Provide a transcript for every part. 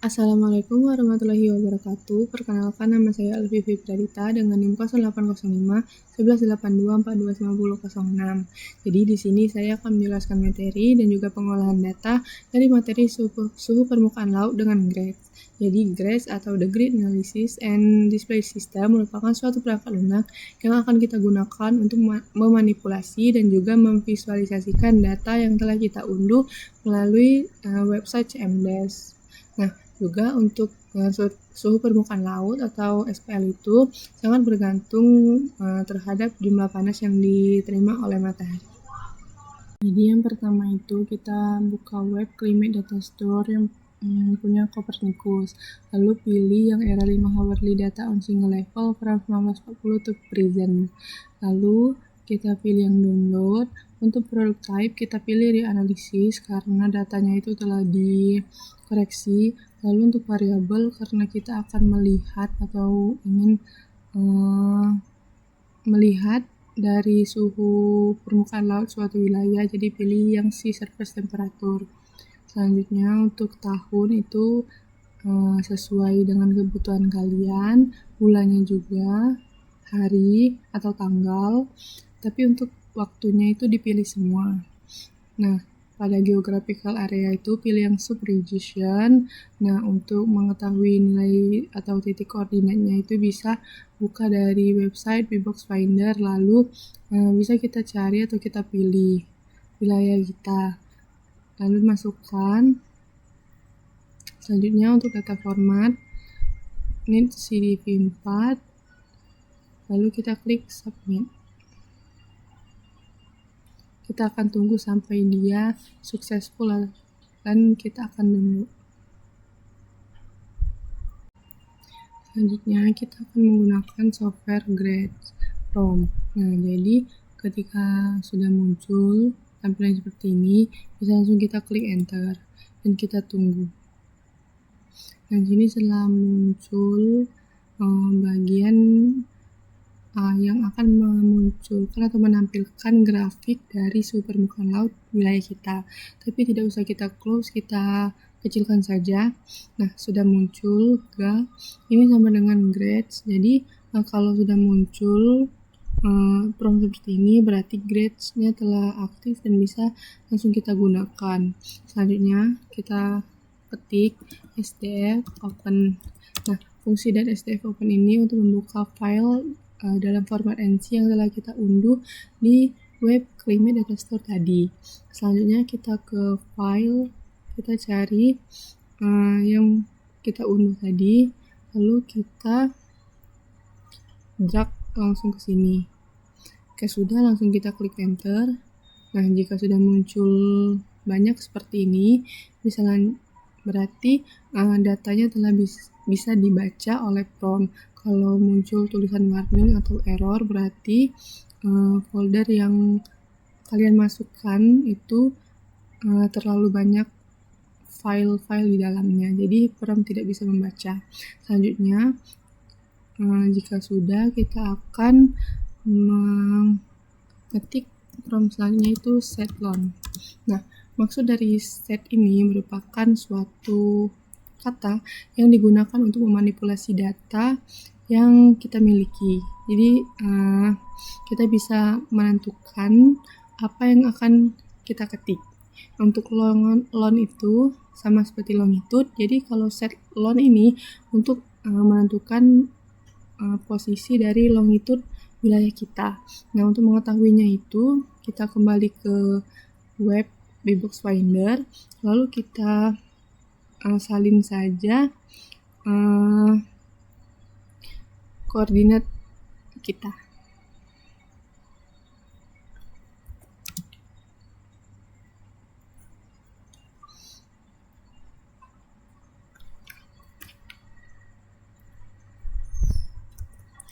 Assalamualaikum warahmatullahi wabarakatuh. Perkenalkan, nama saya Elvi Fitradita dengan NIM 0805 1182 429006. Jadi di sini saya akan menjelaskan materi dan juga pengolahan data dari materi suhu permukaan laut dengan GRADS. Jadi GRADS atau The Grid Analysis and Display System merupakan suatu perangkat lunak yang akan kita gunakan untuk memanipulasi dan juga memvisualisasikan data yang telah kita unduh melalui website CMDes. Nah, juga untuk suhu permukaan laut atau SPL itu sangat bergantung terhadap jumlah panas yang diterima oleh matahari. Jadi yang pertama itu kita buka web Climate Data Store yang punya Copernicus. Lalu pilih yang era 5 hourly data on single level from 1940 to present. Lalu kita pilih yang download. Untuk product type kita pilih reanalysis karena datanya itu telah dikoreksi. Lalu untuk variabel karena kita akan melihat atau ingin melihat dari suhu permukaan laut suatu wilayah, jadi pilih yang sea surface temperature. Selanjutnya untuk tahun itu sesuai dengan kebutuhan kalian, bulannya juga, hari atau tanggal, tapi untuk waktunya itu dipilih semua. Nah, pada geographical area itu pilih yang subregion. Nah, untuk mengetahui nilai atau titik koordinatnya itu bisa buka dari website Bbox Finder, lalu bisa kita cari atau kita pilih wilayah kita. Lalu masukkan. Selanjutnya untuk data format, ini CDV4. Lalu kita klik submit. Kita akan tunggu sampai dia successful dan kita akan download. Selanjutnya kita akan menggunakan software GRADS Prom. Nah, jadi ketika sudah muncul tampilan seperti ini, bisa langsung kita klik enter dan kita tunggu. Nah, sini setelah muncul bagian yang akan memunculkan atau menampilkan grafik dari suhu permukaan laut wilayah kita. Tapi tidak usah kita close, kita kecilkan saja. Nah, sudah muncul ini sama dengan GRADS. Jadi kalau sudah muncul prompt seperti ini, berarti GRADS-nya telah aktif dan bisa langsung kita gunakan. Selanjutnya kita ketik SDF open. Nah, fungsi dari SDF open ini untuk membuka file dalam format NC yang telah kita unduh di web Climate Data Store tadi. Selanjutnya kita ke file, kita cari yang kita unduh tadi, lalu kita drag langsung ke sini. Oke, sudah, langsung kita klik enter. Nah, jika sudah muncul banyak seperti ini, berarti datanya telah bisa dibaca oleh prompt. Kalau muncul tulisan warning atau error, berarti folder yang kalian masukkan itu terlalu banyak file-file di dalamnya, jadi prompt tidak bisa membaca. Selanjutnya, jika sudah, kita akan mengetik prompt selanjutnya itu setlon. Nah, maksud dari set ini merupakan suatu kata yang digunakan untuk memanipulasi data yang kita miliki. Jadi kita bisa menentukan apa yang akan kita ketik. Untuk lon itu sama seperti longitude. Jadi kalau set lon ini untuk menentukan posisi dari longitude wilayah kita. Nah, untuk mengetahuinya itu kita kembali ke web Bbox Finder, lalu kita salin saja koordinat kita.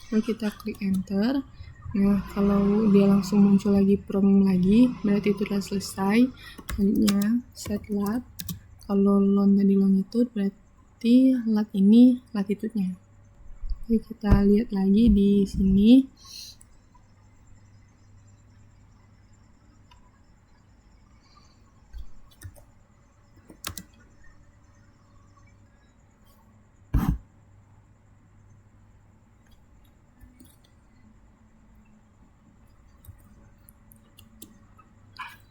Lalu kita klik enter. Nah, kalau dia langsung muncul lagi prompt lagi, berarti itu sudah selesai. Selanjutnya set lat. Kalau lon tadi longitude, berarti lat ini latitude-nya. Oke, kita lihat lagi di sini.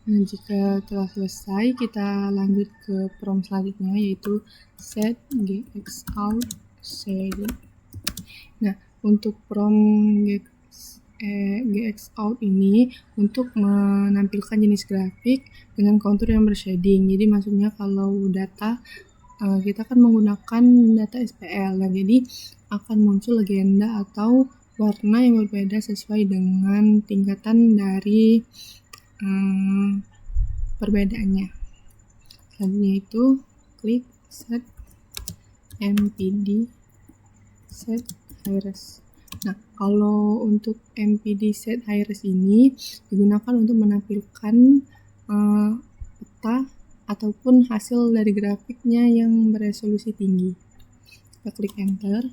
Nah, jika telah selesai, kita lanjut ke prompt selanjutnya, yaitu set gxout shading. Nah, untuk prompt gxout ini untuk menampilkan jenis grafik dengan kontur yang bershading. Jadi maksudnya kalau data kita kan menggunakan data SPL, nah jadi akan muncul legenda atau warna yang berbeda sesuai dengan tingkatan dari perbedaannya. Selanjutnya itu klik set MPD set high-res. Nah, kalau untuk MPD set high-res ini digunakan untuk menampilkan peta ataupun hasil dari grafiknya yang beresolusi tinggi. Kita klik enter.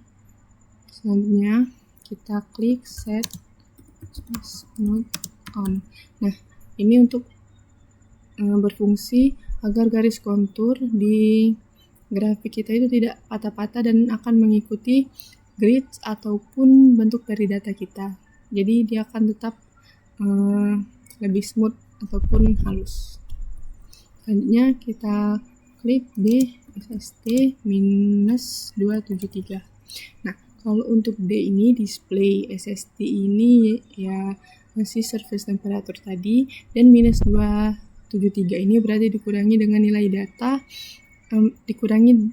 Selanjutnya kita klik set smooth on. Nah, ini untuk berfungsi agar garis kontur di grafik kita itu tidak patah-patah dan akan mengikuti grid ataupun bentuk dari data kita. Jadi dia akan tetap lebih smooth ataupun halus. Selanjutnya kita klik di SST-273. Nah, kalau untuk D ini display SST ini ya masih surface temperature tadi, dan -273 ini berarti dikurangi dengan nilai data dikurangi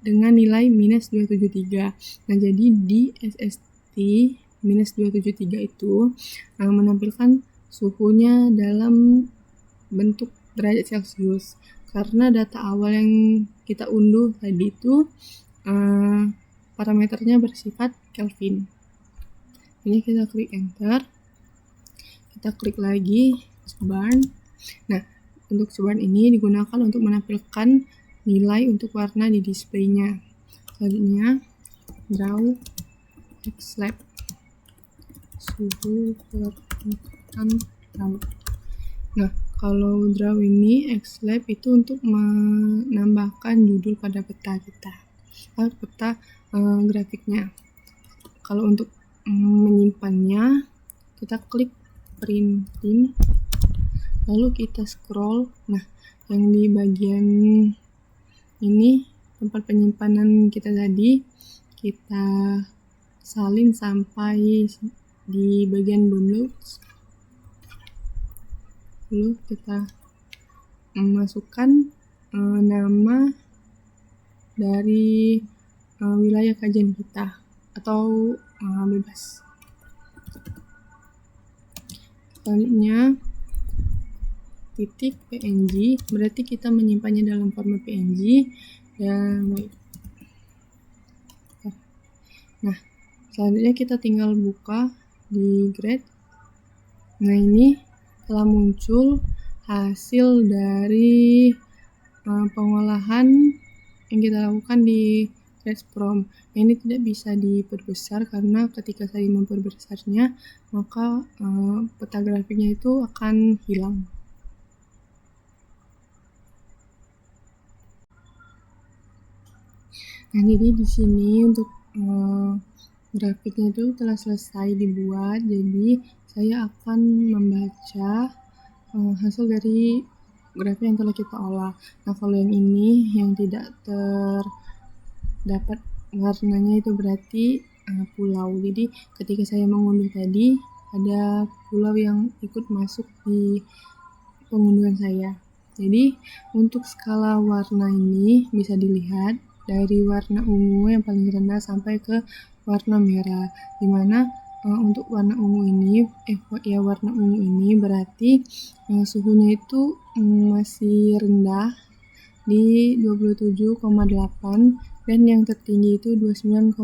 dengan nilai -273. Nah, jadi di SST -273 itu menampilkan suhunya dalam bentuk derajat Celcius. Karena data awal yang kita unduh tadi itu parameternya bersifat Kelvin. Ini kita klik enter. Kita klik lagi Subarn. Nah, untuk Subarn ini digunakan untuk menampilkan nilai untuk warna di displaynya. Selanjutnya draw xlab suhu permukaan laut. Nah, kalau draw ini xlab itu untuk menambahkan judul pada peta kita, peta grafiknya. Kalau untuk menyimpannya, kita klik printing, lalu kita scroll. Nah, yang di bagian ini tempat penyimpanan kita tadi, kita salin sampai di bagian downloads. Lalu kita masukkan nama dari wilayah kajian kita atau bebas. Selanjutnya titik PNG, berarti kita menyimpannya dalam format PNG dan wait. Nah, selanjutnya kita tinggal buka di grade. Nah, ini telah muncul hasil dari pengolahan yang kita lakukan di GradeProm. Nah, ini tidak bisa diperbesar karena ketika saya memperbesarnya maka peta grafiknya itu akan hilang. Nah, jadi di sini untuk grafiknya itu telah selesai dibuat. Jadi saya akan membaca hasil dari grafik yang telah kita olah. Nah, kalau yang ini yang tidak terdapat warnanya itu berarti pulau. Jadi ketika saya mengunduh tadi ada pulau yang ikut masuk di pengunduhan saya. Jadi untuk skala warna ini bisa dilihat dari warna ungu yang paling rendah sampai ke warna merah, dimana untuk warna ungu ini warna ungu ini berarti suhunya itu masih rendah di 27,8 dan yang tertinggi itu 29,2.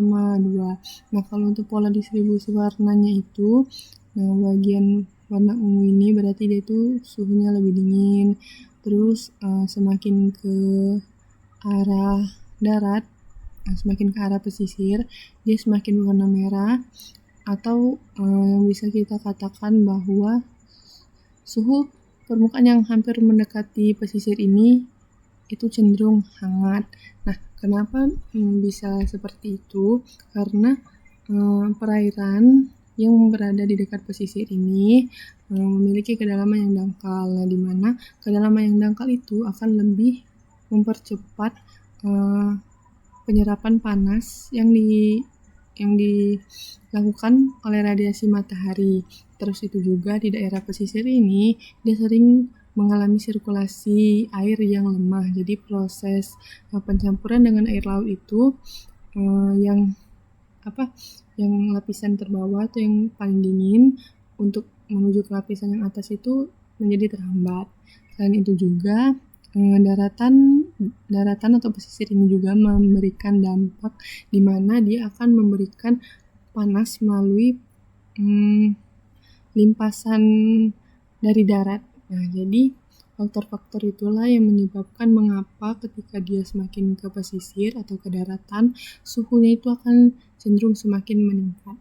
Nah, kalau untuk pola distribusi warnanya itu bagian warna ungu ini berarti dia itu suhunya lebih dingin, terus semakin ke arah darat, semakin ke arah pesisir dia semakin warna merah, atau yang bisa kita katakan bahwa suhu permukaan yang hampir mendekati pesisir ini itu cenderung hangat. Nah, kenapa bisa seperti itu? Karena perairan yang berada di dekat pesisir ini memiliki kedalaman yang dangkal. Nah, di mana kedalaman yang dangkal itu akan lebih mempercepat penyerapan panas yang dilakukan oleh radiasi matahari. Terus itu juga di daerah pesisir ini dia sering mengalami sirkulasi air yang lemah. Jadi proses pencampuran dengan air laut itu yang lapisan terbawah atau yang paling dingin untuk menuju ke lapisan yang atas itu menjadi terhambat. Selain itu juga daratan atau pesisir ini juga memberikan dampak di mana dia akan memberikan panas melalui limpasan dari darat. Nah, jadi faktor-faktor itulah yang menyebabkan mengapa ketika dia semakin ke pesisir atau ke daratan, suhunya itu akan cenderung semakin meningkat.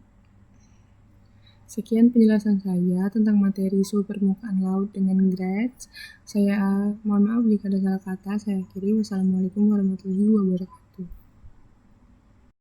Sekian penjelasan saya tentang materi suhu permukaan laut dengan grades. Saya mohon maaf jika ada salah kata. Saya akhiri. Wassalamualaikum warahmatullahi wabarakatuh.